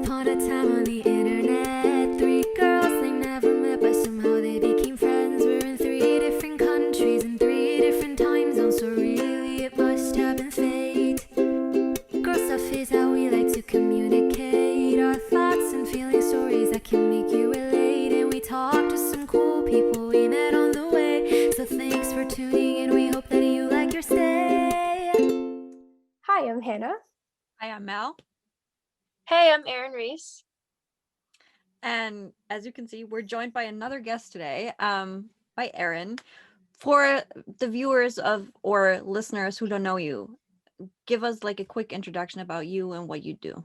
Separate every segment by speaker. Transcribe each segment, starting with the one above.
Speaker 1: upon a time on the internet, three girls they never met, but somehow they became friends. We're in three different countries in three different time zones, so really it must have been fate. Girl stuff is how we like to communicate our thoughts and feelings, stories that can make you relate. And we talk to some cool people we met on the way. So thanks for tuning in. We hope that you like your stay.
Speaker 2: Hi, I'm Hannah.
Speaker 3: Hi, I'm Mel.
Speaker 4: Hey, I'm Reese.
Speaker 3: And as you can see, we're joined by another guest today, by ERIN. For the viewers or listeners who don't know you, give us like a quick introduction about you and what you do.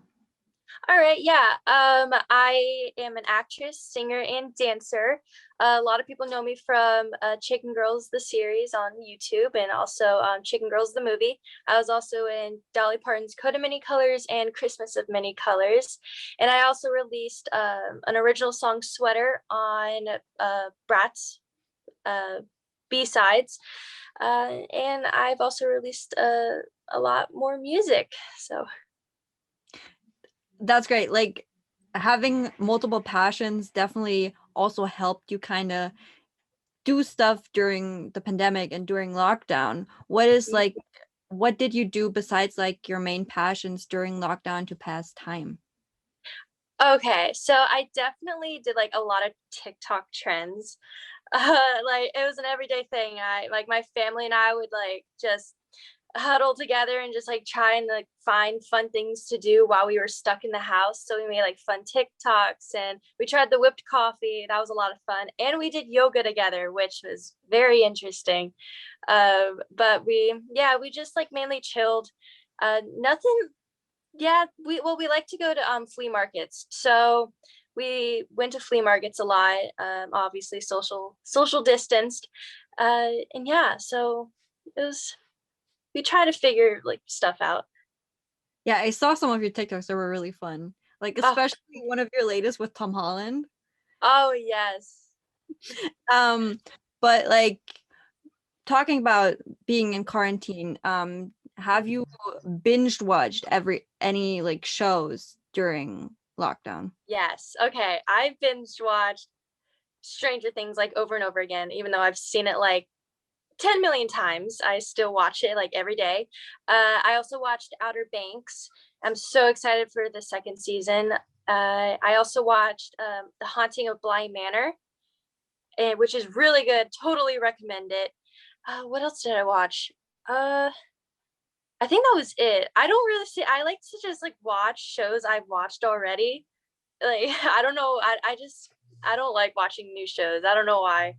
Speaker 4: All right, yeah. I am an actress, singer, and dancer. A lot of people know me from Chicken Girls, the series on YouTube, and also Chicken Girls, the movie. I was also in Dolly Parton's Coat of Many Colors and Christmas of Many Colors. And I also released an original song, Sweater, on Bratz B-sides. And I've also released a lot more music, so...
Speaker 3: That's great. Like having multiple passions definitely also helped you kind of do stuff during the pandemic and during lockdown. What did you do besides like your main passions during lockdown to pass time?
Speaker 4: Okay, so I definitely did like a lot of TikTok trends. Like it was an everyday thing. My family and I would like just huddle together and just like try and like find fun things to do while we were stuck in the house. So we made like fun TikToks and we tried the whipped coffee. That was a lot of fun. And we did yoga together, which was very interesting. But we just like mainly chilled. Nothing. Yeah, we like to go to flea markets. So we went to flea markets a lot. Obviously social distanced. And yeah, so it was, we try to figure like stuff out.
Speaker 3: Yeah, I saw some of your TikToks that were really fun. Like especially one of your latest with Tom Holland.
Speaker 4: Oh yes.
Speaker 3: But like talking about being in quarantine, have you binged watched any like shows during lockdown?
Speaker 4: Yes. Okay. I've binge watched Stranger Things like over and over again, even though I've seen it like 10 million times. I still watch it like every day. I also watched Outer Banks. I'm so excited for the second season. I also watched The Haunting of Bly Manor, which is really good. Totally recommend it. What else did I watch? I think that was it. I don't really see. I like to just like watch shows I've watched already. Like I don't know. I don't like watching new shows. I don't know why.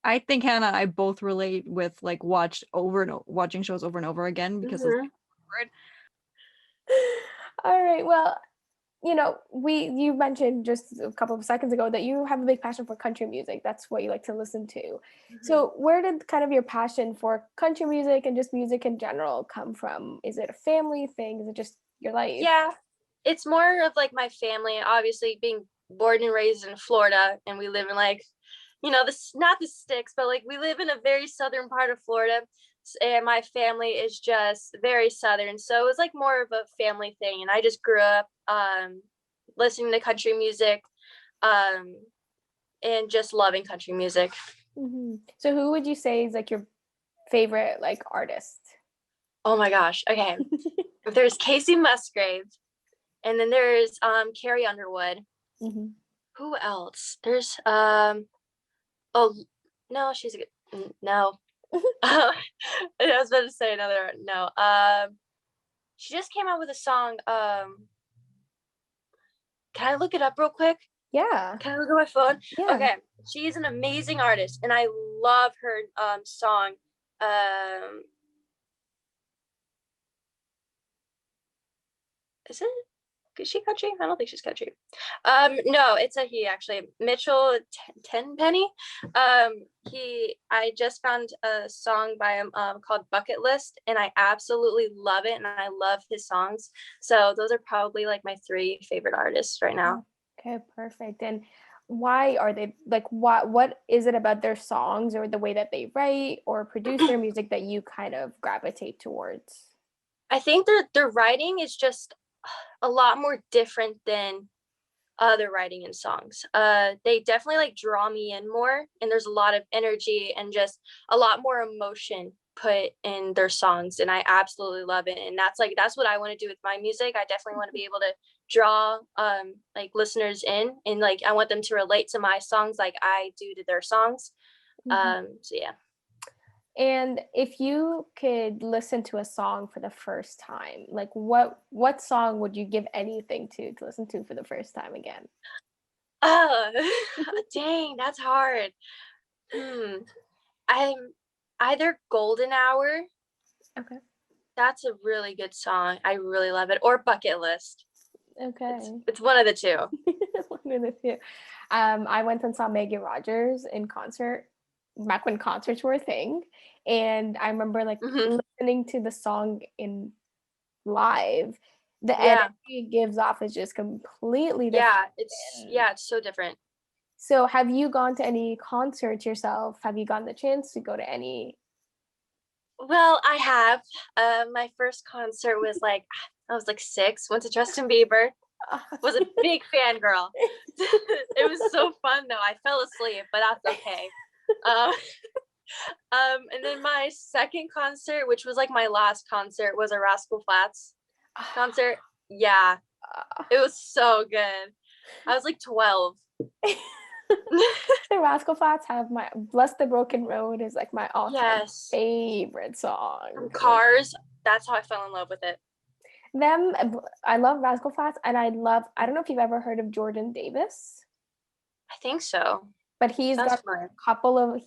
Speaker 3: I think Hannah and I both relate with like watching shows over and over again because it's hard.
Speaker 2: All right. Well, you mentioned just a couple of seconds ago that you have a big passion for country music. That's what you like to listen to. So where did kind of your passion for country music and just music in general come from? Is it a family thing? Is it just your life?
Speaker 4: Yeah, it's more of like my family, obviously being born and raised in Florida, and we live in like, this not the sticks, but like we live in a very southern part of Florida, and my family is just very southern. So it was like more of a family thing, and I just grew up listening to country music, and just loving country music.
Speaker 2: Mm-hmm. So who would you say is like your favorite like artist?
Speaker 4: Oh my gosh. Okay. There's Casey Musgrave, and then there's Carrie Underwood.
Speaker 2: Mm-hmm.
Speaker 4: Who else? There's oh no, she's a good no. I was about to say another no. She just came out with a song. Can I look it up real quick?
Speaker 2: Yeah.
Speaker 4: Can I look at my phone?
Speaker 2: Yeah.
Speaker 4: Okay. She's an amazing artist, and I love her song. Is it? Is she country? I don't think she's country. No, it's a he actually. Mitchell Tenpenny. I just found a song by him called Bucket List, and I absolutely love it, and I love his songs. So those are probably like my three favorite artists right now.
Speaker 2: Okay, perfect. And why are they like what is it about their songs or the way that they write or produce their music that you kind of gravitate towards?
Speaker 4: I think their writing is just a lot more different than other writing in songs. They definitely like draw me in more, and there's a lot of energy and just a lot more emotion put in their songs, and I absolutely love it. And that's what I want to do with my music. I definitely want to be able to draw like listeners in, and like I want them to relate to my songs like I do to their songs. So yeah.
Speaker 2: And if you could listen to a song for the first time, like what song would you give anything to listen to for the first time again?
Speaker 4: Oh, dang, that's hard. I'm either Golden Hour.
Speaker 2: Okay.
Speaker 4: That's a really good song. I really love it. Or Bucket List.
Speaker 2: Okay.
Speaker 4: It's one of the two.
Speaker 2: One of the two. I went and saw Megan Rogers in concert back when concerts were a thing, and I remember like listening to the song in live. The
Speaker 4: Yeah.
Speaker 2: energy it gives off is just completely different.
Speaker 4: It's so different.
Speaker 2: So have you gone to any concerts yourself? Have you gotten the chance to go to any?
Speaker 4: Well, I have. My first concert was like, I was like 6, went to Justin Bieber. Was a big fangirl. It was so fun though. I fell asleep, but that's okay. And then my second concert, which was like my last concert, was a Rascal Flatts concert. Yeah, it was so good. I was like 12.
Speaker 2: The Rascal Flatts have my Bless the Broken Road is like my all-time favorite song.
Speaker 4: From Cars, that's how I fell in love with it.
Speaker 2: I love Rascal Flatts, and I don't know if you've ever heard of Jordan Davis.
Speaker 4: I think so.
Speaker 2: But he's got a couple of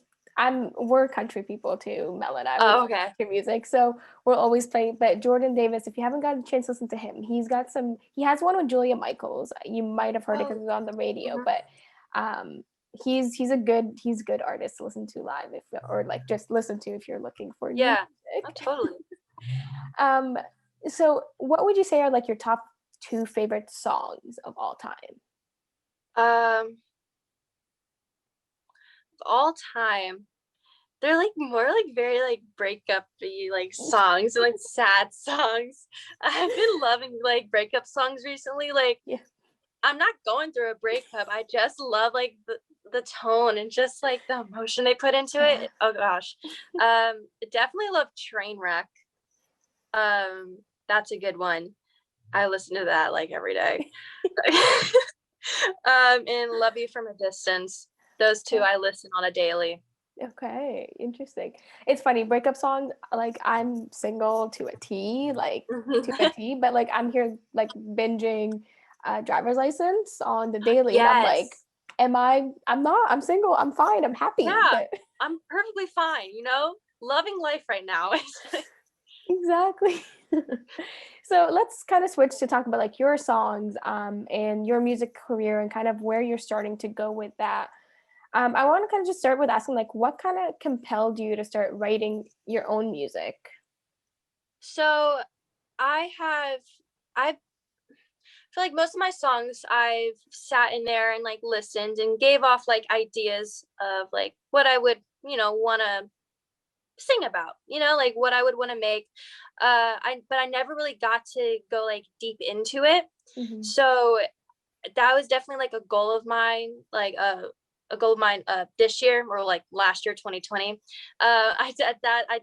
Speaker 2: we're country people too, Mel and I.
Speaker 4: Oh, okay.
Speaker 2: Country music, so we'll always play. But Jordan Davis, if you haven't gotten a chance to listen to him, he has one with Julia Michaels. You might have heard it because it's on the radio, but he's a good artist to listen to live or like just listen to if you're looking for new music.
Speaker 4: Oh, totally.
Speaker 2: So what would you say are like your top 2 favorite songs of all time?
Speaker 4: All time, they're like more like very like breakup-y like songs and like sad songs. I've been loving like breakup songs recently. Like I'm not going through a breakup. I just love like the tone and just like the emotion they put into it. Oh gosh. Definitely love Trainwreck. That's a good one. I listen to that like every day. And Love You From a Distance. Those two I listen on a daily.
Speaker 2: Okay, interesting. It's funny, breakup songs, like I'm single to a T, but like I'm here like binging Driver's License on the daily, and I'm like, I'm not, I'm single, I'm fine, I'm happy.
Speaker 4: Yeah, I'm perfectly fine, loving life right now.
Speaker 2: Exactly. So let's kind of switch to talk about like your songs and your music career and kind of where you're starting to go with that. I want to kind of just start with asking like what kind of compelled you to start writing your own music?
Speaker 4: So I feel like most of my songs I've sat in there and like listened and gave off like ideas of like what I would, want to sing about, like what I would want to make. But I never really got to go like deep into it. So that was definitely like a goal of mine, like this year or like last year, 2020. I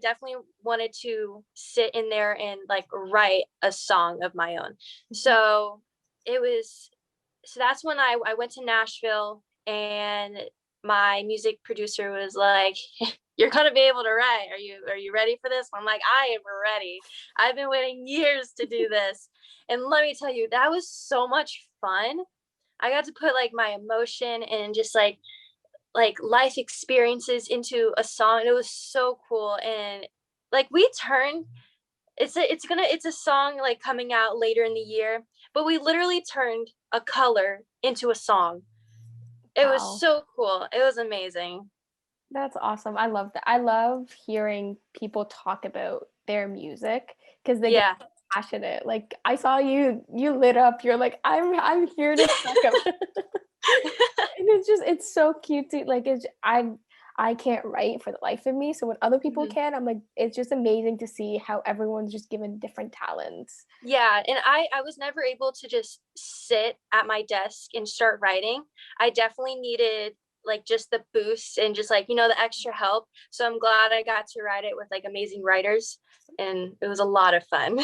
Speaker 4: definitely wanted to sit in there and like write a song of my own. So that's when I went to Nashville, and my music producer was like, you're gonna be able to write. Are you ready for this? I'm like, I am ready. I've been waiting years to do this. And let me tell you, that was so much fun. I got to put like my emotion and just like life experiences into a song. It was so cool. And like it's a song like coming out later in the year, but we literally turned a color into a song. It was so cool. It was amazing.
Speaker 2: That's awesome. I love that. I love hearing people talk about their music because they get passionate. Like I saw you lit up. You're like, I'm here to talk about. And it's so cute to like. I I can't write for the life of me. So when other people
Speaker 4: Mhm.
Speaker 2: can, I'm like, it's just amazing to see how everyone's just given different talents.
Speaker 4: Yeah, and I was never able to just sit at my desk and start writing. I definitely needed like just the boost and just like, the extra help. So I'm glad I got to write it with like amazing writers, and it was a lot of fun.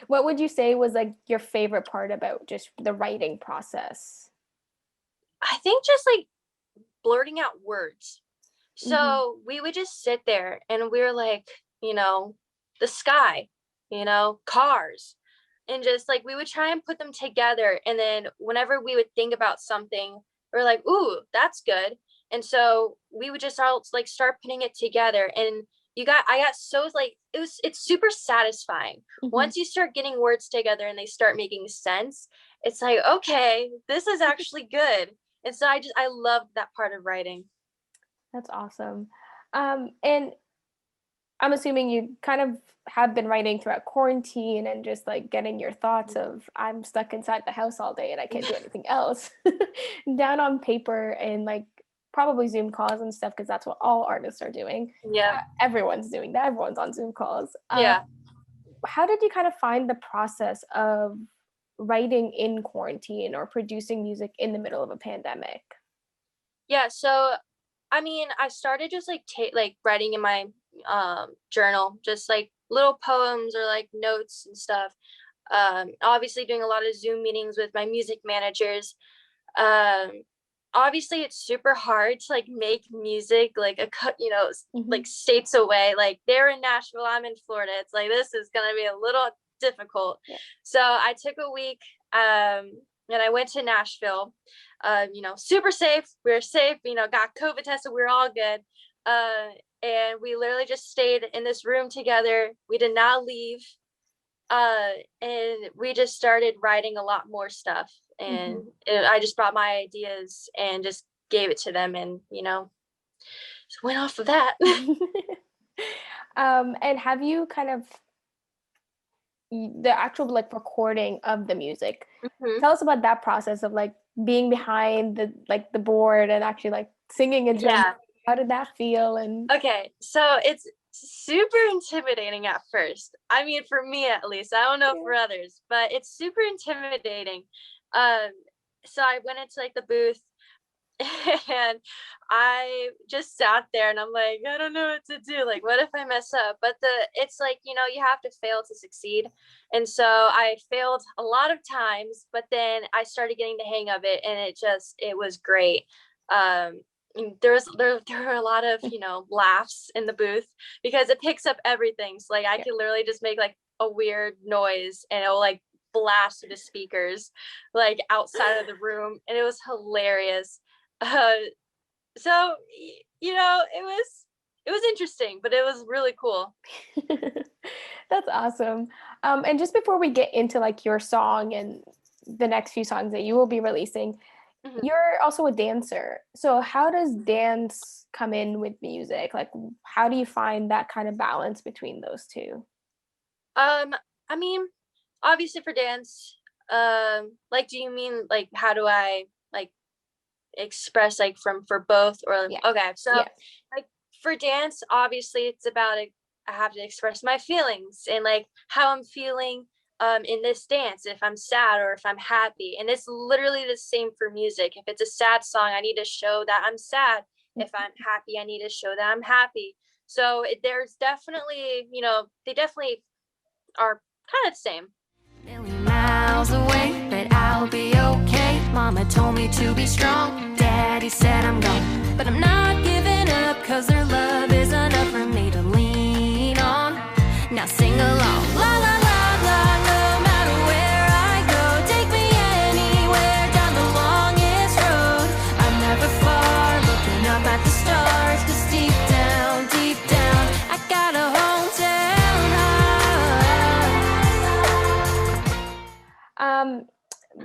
Speaker 2: What would you say was like your favorite part about just the writing process?
Speaker 4: I think just like blurting out words.
Speaker 2: Hmm.
Speaker 4: So we would just sit there and we were like, the sky, cars. And just like we would try and put them together. And then whenever we would think about something, we're like, ooh, that's good. And so we would just all like start putting it together. And I got so like, it's super satisfying.
Speaker 2: Hmm.
Speaker 4: Once you start getting words together and they start making sense, it's like, okay, this is actually good. And so I loved that part of writing.
Speaker 2: That's awesome. And I'm assuming you kind of have been writing throughout quarantine and just like getting your thoughts of I'm stuck inside the house all day and I can't do anything else down on paper and like probably Zoom calls and stuff because that's what all artists are doing.
Speaker 4: Yeah.
Speaker 2: Everyone's doing that. Everyone's on Zoom calls.
Speaker 4: Yeah.
Speaker 2: How did you kind of find the process of writing in quarantine or producing music in the middle of a pandemic?
Speaker 4: Yeah. So, I mean, I started just like like writing in my journal, just like little poems or like notes and stuff. Obviously doing a lot of Zoom meetings with my music managers. Um, Obviously it's super hard to like make music like
Speaker 2: Hmm.
Speaker 4: like states away. Like they're in Nashville, I'm in Florida. It's like this is gonna be a little difficult.
Speaker 2: Yeah.
Speaker 4: So I took a week and I went to Nashville. Super safe. We were safe, got COVID tested, we were all good. And we literally just stayed in this room together. We did not leave. And we just started writing a lot more stuff, and
Speaker 2: Hmm.
Speaker 4: I just brought my ideas and just gave it to them, and just went off of that.
Speaker 2: And have you kind of the actual like recording of the music?
Speaker 4: Mhm.
Speaker 2: Tell us about that process of like being behind the board and actually like singing a drum.
Speaker 4: Yeah.
Speaker 2: How did that feel? And
Speaker 4: Okay, so it's super intimidating at first. I mean, for me at least. I don't know
Speaker 2: yeah.
Speaker 4: for others, but it's super intimidating. Um, so I went into like the booth and I just sat there and I'm like, I don't know what to do. Like, what if I mess up? But it's like, you have to fail to succeed. And so I failed a lot of times, but then I started getting the hang of it, and it was great. Um, and there were a lot of, laughs in the booth because it picks up everything. So like I
Speaker 2: Yeah.
Speaker 4: could literally just make like a weird noise and it'll like blast through the speakers like outside of the room, and it was hilarious. uh so it was interesting, but it was really cool.
Speaker 2: That's awesome. And just before we get into like your song and the next few songs that you will be releasing,
Speaker 4: Mhm.
Speaker 2: you're also a dancer. So how does dance come in with music? Like how do you find that kind of balance between those two?
Speaker 4: I mean, obviously for dance, like, do you mean like how do I like express like for both, or
Speaker 2: Yeah.
Speaker 4: okay, so
Speaker 2: Yeah.
Speaker 4: like for dance, obviously it's about I have to express my feelings and like how I'm feeling in this dance, if I'm sad or if I'm happy. And it's literally the same for music. If it's a sad song, I need to show that I'm sad. If I'm happy, I need to show that I'm happy. So there's definitely, they definitely are kind of the same.
Speaker 1: Million miles away, but I'll be okay. Mama told me to be strong. Daddy said I'm gone, but I'm not giving up, cause their love is enough for me to lean on. Now sing along. La la la la, no matter where I go, take me anywhere down the longest road. I'm never far, looking up at the stars, cause deep down, I got a hometown high.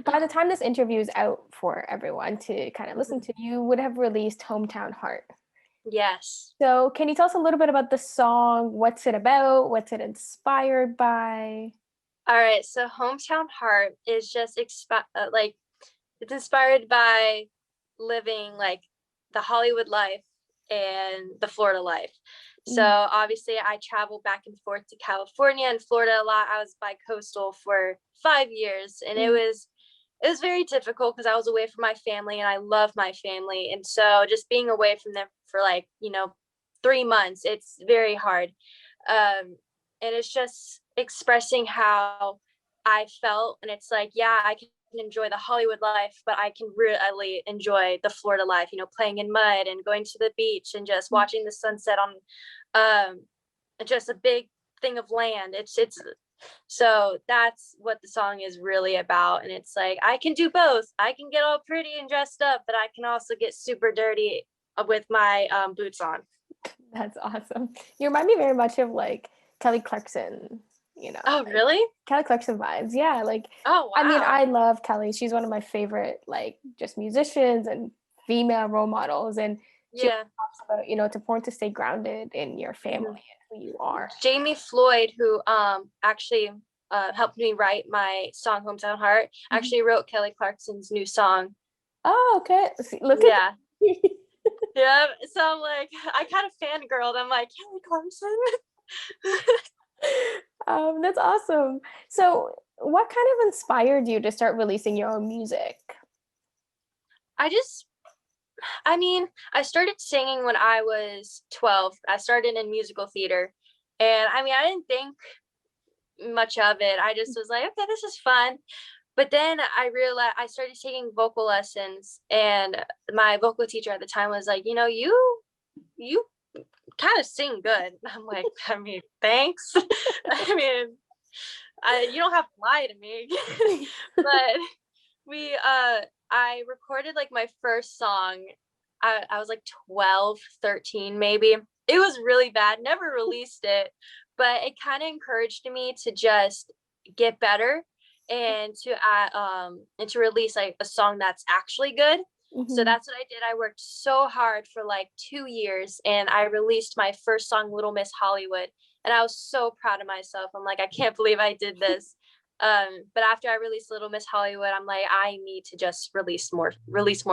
Speaker 2: By the time this interview is out for everyone to kind of listen to, you would have released Hometown Heart.
Speaker 4: Yes.
Speaker 2: So can you tell us a little bit about the song? What's it about? What's it inspired by?
Speaker 4: All right, so Hometown Heart is just like it's inspired by living like the Hollywood life and the Florida life. So obviously I traveled back and forth to California and Florida a lot. I was bi-coastal for 5 years, and it was very difficult because I was away from my family, and I love my family. And so just being away from them for like, 3 months, it's very hard. And it's just expressing how I felt. And it's like, yeah, I can enjoy the Hollywood life, but I can really enjoy the Florida life, playing in mud and going to the beach and just watching the sunset on just a big thing of land. It's so that's what the song is really about. And it's like, I can do both. I can get all pretty and dressed up, but I can also get super dirty with my boots on.
Speaker 2: That's awesome. You remind me very much of like Kelly Clarkson,
Speaker 4: Oh,
Speaker 2: like,
Speaker 4: really?
Speaker 2: Kelly Clarkson vibes. Yeah. Like,
Speaker 4: Oh, wow.
Speaker 2: I mean, I love Kelly. She's one of my favorite, like, just musicians and female role models. And she
Speaker 4: Yeah.
Speaker 2: talks about, it's important to stay grounded in your family and who you are.
Speaker 4: Jamie Floyd, who actually helped me write my song Hometown Heart, actually wrote Kelly Clarkson's new song.
Speaker 2: Oh, okay. See, look
Speaker 4: Yeah.
Speaker 2: at
Speaker 4: Yeah. So I'm like, I kind of fangirled. I'm like, Kelly Clarkson.
Speaker 2: That's awesome. So what kind of inspired you to start releasing your own music?
Speaker 4: I started singing when I was 12. I started in musical theater. And I didn't think much of it. I just was like, okay, this is fun. But then I realized I started taking vocal lessons, and my vocal teacher at the time was like, you kind of sing good. I'm like, thanks. You don't have to lie to me. But I recorded like my first song. I was like 12, 13 maybe. It was really bad, never released it, but it kind of encouraged me to just get better and to release like a song that's actually good. So that's what I did. I worked so hard for like 2 years, and I released my first song, Little Miss Hollywood, and I was so proud of myself. I'm like, I can't believe I did this. But after I released Little Miss Hollywood, I'm like, I need to just release more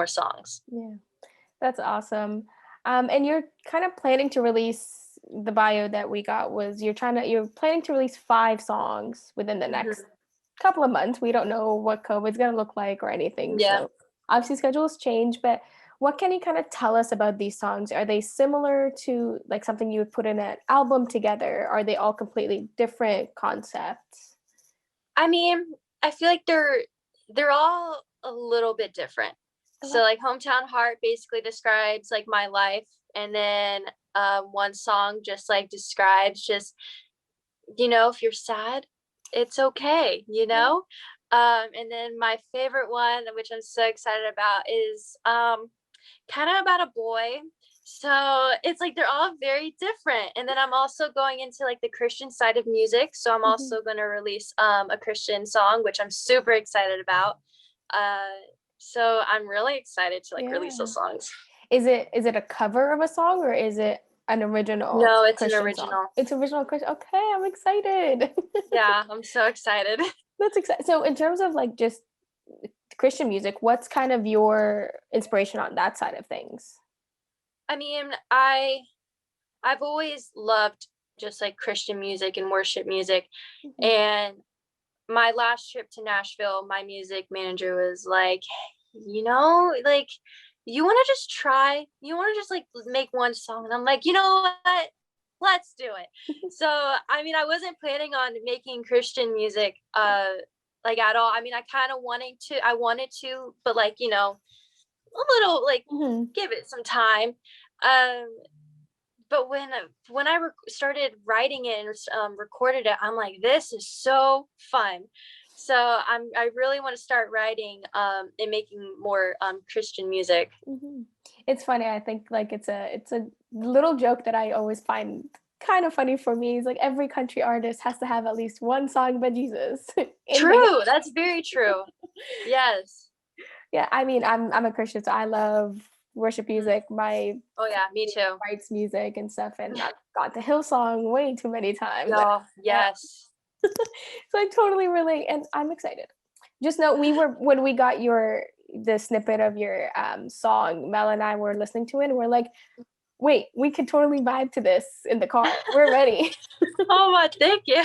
Speaker 4: songs.
Speaker 2: Yeah, that's awesome. And you're kind of planning to release, the bio that we got was you're planning to release 5 songs within the next couple of months. We don't know what COVID's gonna look like or anything.
Speaker 4: Yeah.
Speaker 2: So obviously schedules change, but what can you kind of tell us about these songs? Are they similar to like something you would put in an album together? Are they all completely different concepts?
Speaker 4: I feel like they're all a little bit different. So like Hometown Heart basically describes like my life, and then one song just like describes just, if you're sad, it's okay, and then my favorite one, which I'm so excited about, is kind of about a boy. So it's like they're all very different. And then I'm also going into like the Christian side of music. So I'm also going to release a Christian song, which I'm super excited about. So I'm really excited to like release those songs.
Speaker 2: Is it a cover of a song, or is it an original?
Speaker 4: No, it's
Speaker 2: Christian
Speaker 4: an original
Speaker 2: song? It's original Christian. Okay, I'm excited.
Speaker 4: Yeah, I'm so excited.
Speaker 2: That's exciting. So in terms of like just Christian music, what's kind of your inspiration on that side of things?
Speaker 4: I've always loved just like Christian music and worship music. And my last trip to Nashville, my music manager was like, like, you want to just like make one song? And I'm like, you know what? Let's do it. So, I wasn't planning on making Christian music, like at all. I kind of wanted to, but like, a little like give it some time. But when I started writing it and recorded it, I'm like, this is so fun. So I really want to start writing and making more Christian music.
Speaker 2: It's funny. I think like it's a little joke that I always find kind of funny for me. Is like every country artist has to have at least one song about Jesus.
Speaker 4: True. That's very true. Yes.
Speaker 2: Yeah, I'm a Christian, so I love worship music. My
Speaker 4: me too.
Speaker 2: Writes music and stuff, and I've got the Hillsong way too many times.
Speaker 4: Oh, yes.
Speaker 2: So I totally relate, and I'm excited. Just know when we got the snippet of your song, Mel and I were listening to it, and we're like, Wait, we could totally vibe to this in the car. We're ready.
Speaker 4: Oh my, thank you.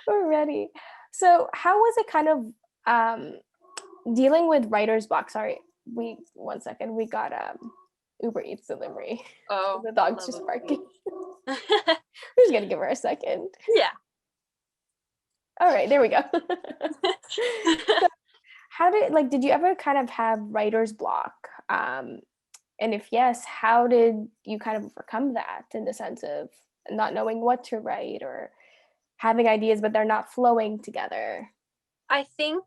Speaker 2: We're ready. So how was it kind of dealing with writer's block? Sorry, one second. We got Uber Eats delivery.
Speaker 4: Oh,
Speaker 2: The dog's
Speaker 4: love
Speaker 2: just
Speaker 4: it.
Speaker 2: barking. We're just gonna give her a second.
Speaker 4: Yeah.
Speaker 2: All right, there we go. So how did you ever kind of have writer's block? And if yes, how did you kind of overcome that in the sense of not knowing what to write or having ideas but they're not flowing together?
Speaker 4: I think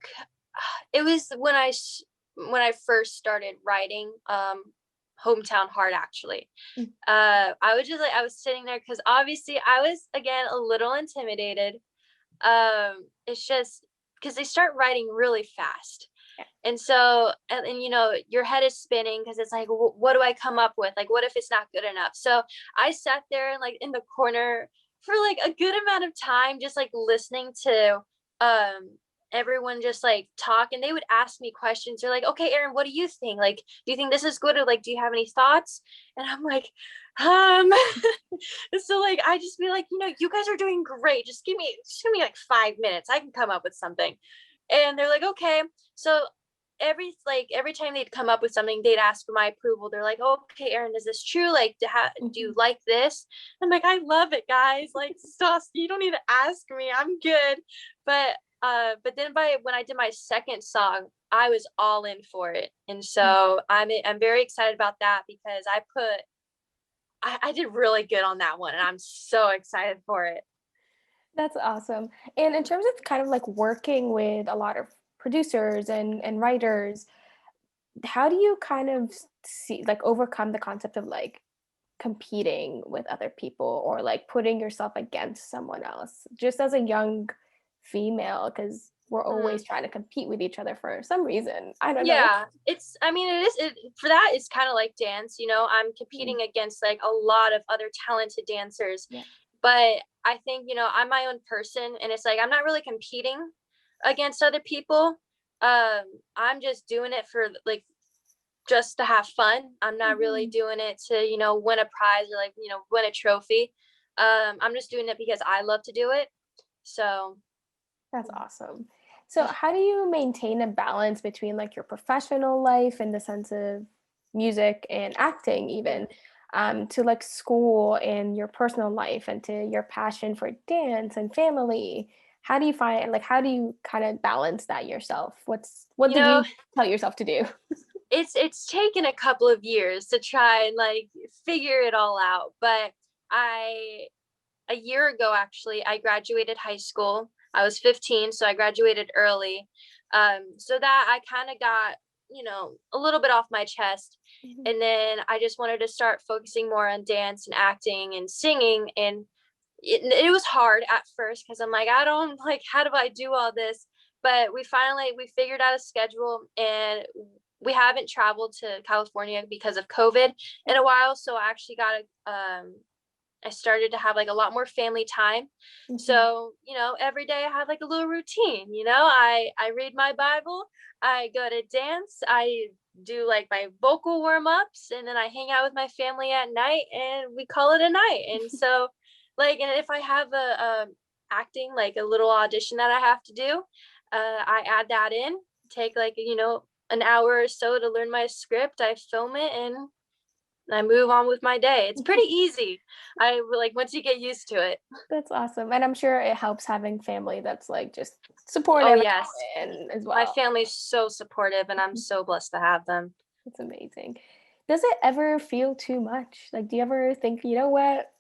Speaker 4: it was when I first started writing Hometown Heart, actually.
Speaker 2: Mm.
Speaker 4: I was just like, I was sitting there because obviously I was, again, a little intimidated. It's just because they start writing really fast.
Speaker 2: Yeah.
Speaker 4: And so, and you know, your head is spinning because it's like, what do I come up with? Like, what if it's not good enough? So I sat there like in the corner for like a good amount of time, just like listening to everyone just like talk, and they would ask me questions. They're like, okay, Erin, what do you think? Like, do you think this is good? Or like, do you have any thoughts? And I'm like, so like I just be like, you know, you guys are doing great. Just give me like 5 minutes. I can come up with something. And they're like, okay. So every time they'd come up with something, they'd ask for my approval. They're like, okay, Erin, is this true? Like, do you like this? I'm like, I love it, guys. Like, stop, you don't need to ask me. I'm good. But then when I did my second song, I was all in for it. And so I'm very excited about that because I did really good on that one, and I'm so excited for it.
Speaker 2: That's awesome. And in terms of kind of like working with a lot of producers and writers, how do you kind of see like overcome the concept of like competing with other people or like putting yourself against someone else just as a young female, because we're always trying to compete with each other for some reason. I don't know.
Speaker 4: Yeah, I mean, for that, it's kind of like dance, you know, I'm competing against like a lot of other talented dancers.
Speaker 2: Yeah.
Speaker 4: But I think, you know, I'm my own person, and it's like I'm not really competing against other people. I'm just doing it for like just to have fun. I'm not really doing it to, you know, win a prize or like, you know, win a trophy. I'm just doing it because I love to do it. So
Speaker 2: That's awesome. So how do you maintain a balance between like your professional life in the sense of music and acting even, to like school and your personal life and to your passion for dance and family? How do you find like how do you kind of balance that yourself? What
Speaker 4: you
Speaker 2: did
Speaker 4: know,
Speaker 2: you tell yourself to do?
Speaker 4: it's taken a couple of years to try and like figure it all out. But a year ago, actually, I graduated high school. I was 15, so I graduated early. So that I kind of got, you know, a little bit off my chest. And then I just wanted to start focusing more on dance and acting and singing. And it was hard at first because I'm like, I don't like, how do I do all this? But we figured out a schedule, and we haven't traveled to California because of COVID in a while. So I actually got I started to have like a lot more family time. So, you know, every day I have like a little routine, you know, I read my Bible, I go to dance, I do like my vocal warm-ups, and then I hang out with my family at night and we call it a night. And so like, and if I have a acting, like a little audition that I have to do, I add that in, take like, you know, an hour or so to learn my script, I film it, and I move on with my day. It's pretty easy. I like once you get used to it.
Speaker 2: That's awesome. And I'm sure it helps having family that's like just
Speaker 4: Oh
Speaker 2: supportive
Speaker 4: yes.
Speaker 2: and as
Speaker 4: My
Speaker 2: well.
Speaker 4: family's so supportive, and I'm so blessed to have them.
Speaker 2: That's amazing. Does it ever feel too much? Like, do you ever think, you know what,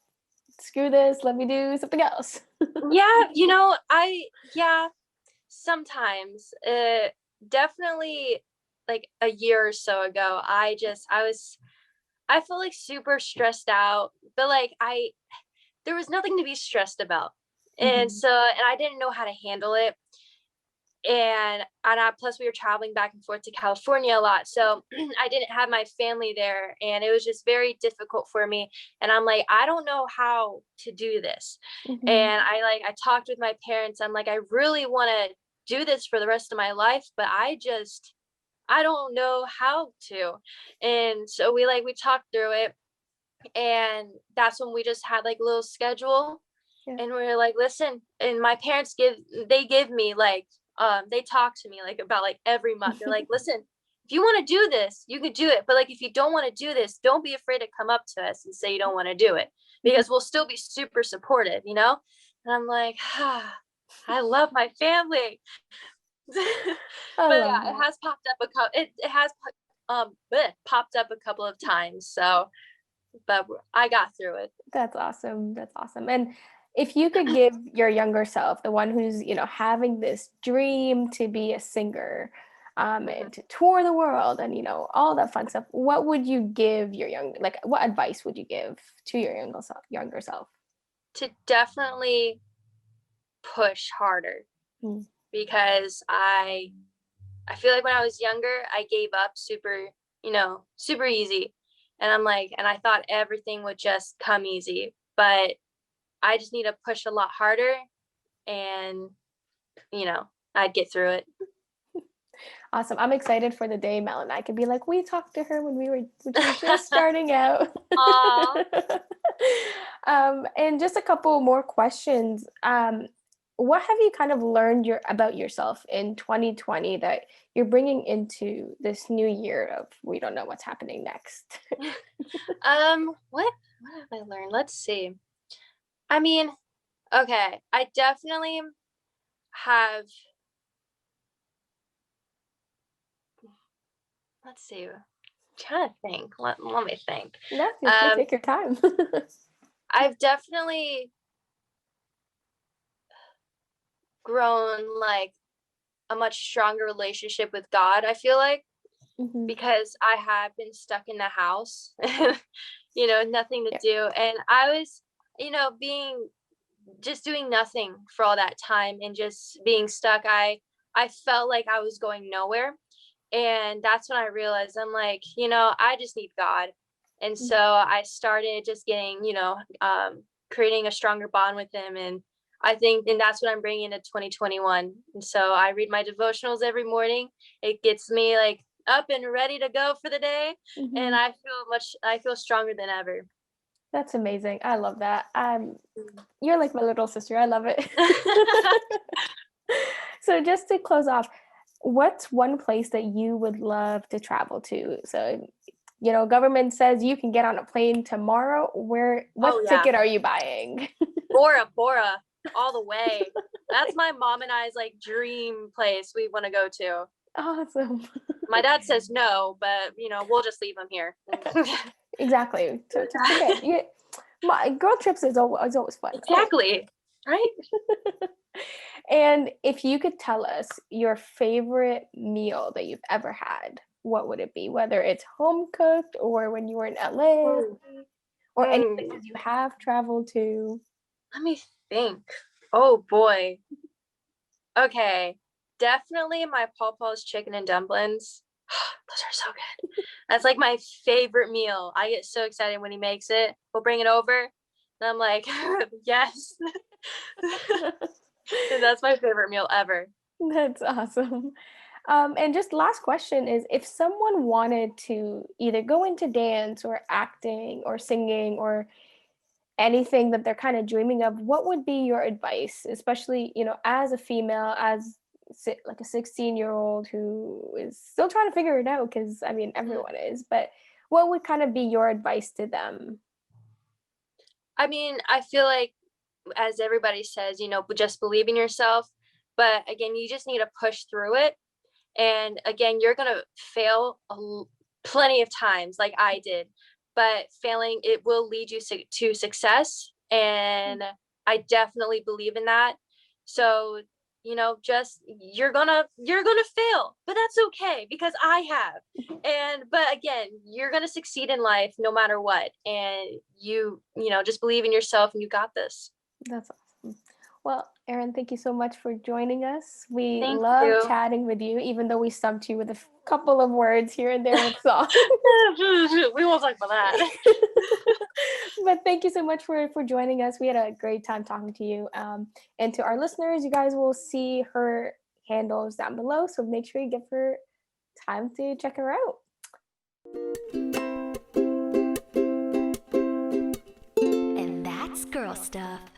Speaker 2: screw this, let me do something else?
Speaker 4: Yeah, you know, yeah, sometimes. Definitely like a year or so ago, I felt like super stressed out, but like there was nothing to be stressed about. And so, and I didn't know how to handle it. And plus we were traveling back and forth to California a lot. So I didn't have my family there, and it was just very difficult for me. And I'm like, I don't know how to do this. And I talked with my parents. I'm like, I really want to do this for the rest of my life, but I don't know how to. And so we talked through it. And that's when we just had like a little schedule.
Speaker 2: Yeah.
Speaker 4: And we were like, listen, and my parents give me like, they talk to me like about like every month. They're like, listen, if you want to do this, you could do it. But like, if you don't want to do this, don't be afraid to come up to us and say you don't want to do it, because we'll still be super supportive, you know? And I'm like, I love my family.
Speaker 2: I
Speaker 4: But
Speaker 2: love
Speaker 4: yeah,
Speaker 2: that.
Speaker 4: it has popped up it has popped up a couple of times. So, but I got through it.
Speaker 2: That's awesome. That's awesome. And if you could give your younger self, the one who's, having this dream to be a singer, and to tour the world and, all that fun stuff, what would you give what advice would you give to your younger self?
Speaker 4: To definitely push harder,
Speaker 2: Mm.
Speaker 4: because I feel like when I was younger, I gave up super easy. And I'm like, and I thought everything would just come easy, but I just need to push a lot harder, and I'd get through it.
Speaker 2: Awesome. I'm excited for the day Mel and I could be like, we talked to her when she was just starting out.
Speaker 4: Aw.
Speaker 2: And just a couple more questions. What have you kind of learned about yourself in 2020 that you're bringing into this new year of we don't know what's happening next?
Speaker 4: What have I learned? Let's see. I mean, okay, I definitely have. Let's see. I'm trying to think. Let me think.
Speaker 2: No, you can take your time.
Speaker 4: I've definitely grown like a much stronger relationship with God, I feel like,
Speaker 2: Mhm.
Speaker 4: because I have been stuck in the house, nothing to
Speaker 2: Yeah.
Speaker 4: do. And I was, just doing nothing for all that time and just being stuck. I felt like I was going nowhere. And that's when I realized, I'm like, I just need God. And so I started just getting, creating a stronger bond with him. And and that's what I'm bringing into 2021. And so I read my devotionals every morning. It gets me like up and ready to go for the day.
Speaker 2: Mhm.
Speaker 4: And I feel stronger than ever.
Speaker 2: That's amazing. I love that. You're like my little sister. I love it. So just to close off, what's one place that you would love to travel to? So, government says you can get on a plane tomorrow. What ticket are you buying?
Speaker 4: Bora Bora, all the way. That's my mom and I's like dream place we want to go to.
Speaker 2: Awesome.
Speaker 4: My dad says no, but we'll just leave him here.
Speaker 2: Exactly. So just forget. My girl trips is always fun.
Speaker 4: Exactly. Right?
Speaker 2: And if you could tell us your favorite meal that you've ever had, what would it be? Whether it's home cooked or when you were in LA or any places you have traveled to.
Speaker 4: Let me think. Oh boy. Okay. Definitely my Papa's chicken and dumplings. Those are so good. That's like my favorite meal. I get so excited when he makes it. We'll bring it over. And I'm like, yes. And that's my favorite meal ever.
Speaker 2: That's awesome. And just last question is, if someone wanted to either go into dance or acting or singing or anything that they're kind of dreaming of, what would be your advice, especially, as a female, as like a 16-year-old who is still trying to figure it out? Because, I mean, everyone is, but what would kind of be your advice to them?
Speaker 4: I mean, I feel like, as everybody says, just believe in yourself. But again, you just need to push through it. And again, you're going to fail plenty of times like I did, but failing, it will lead you to success. And I definitely believe in that. So, just you're gonna fail, but that's okay, because I have. But again, you're gonna succeed in life no matter what. And just believe in yourself, and you got this.
Speaker 2: That's awesome. Well, ERIN, thank you so much for joining us. We
Speaker 4: Thank
Speaker 2: love
Speaker 4: you.
Speaker 2: chatting with you, even though we stumped you with a couple of words here and there with songs.
Speaker 4: We won't talk about that.
Speaker 2: But thank you so much for joining us. We had a great time talking to you. And to our listeners, you guys will see her handles down below. So make sure you give her time to check her out.
Speaker 1: stuff.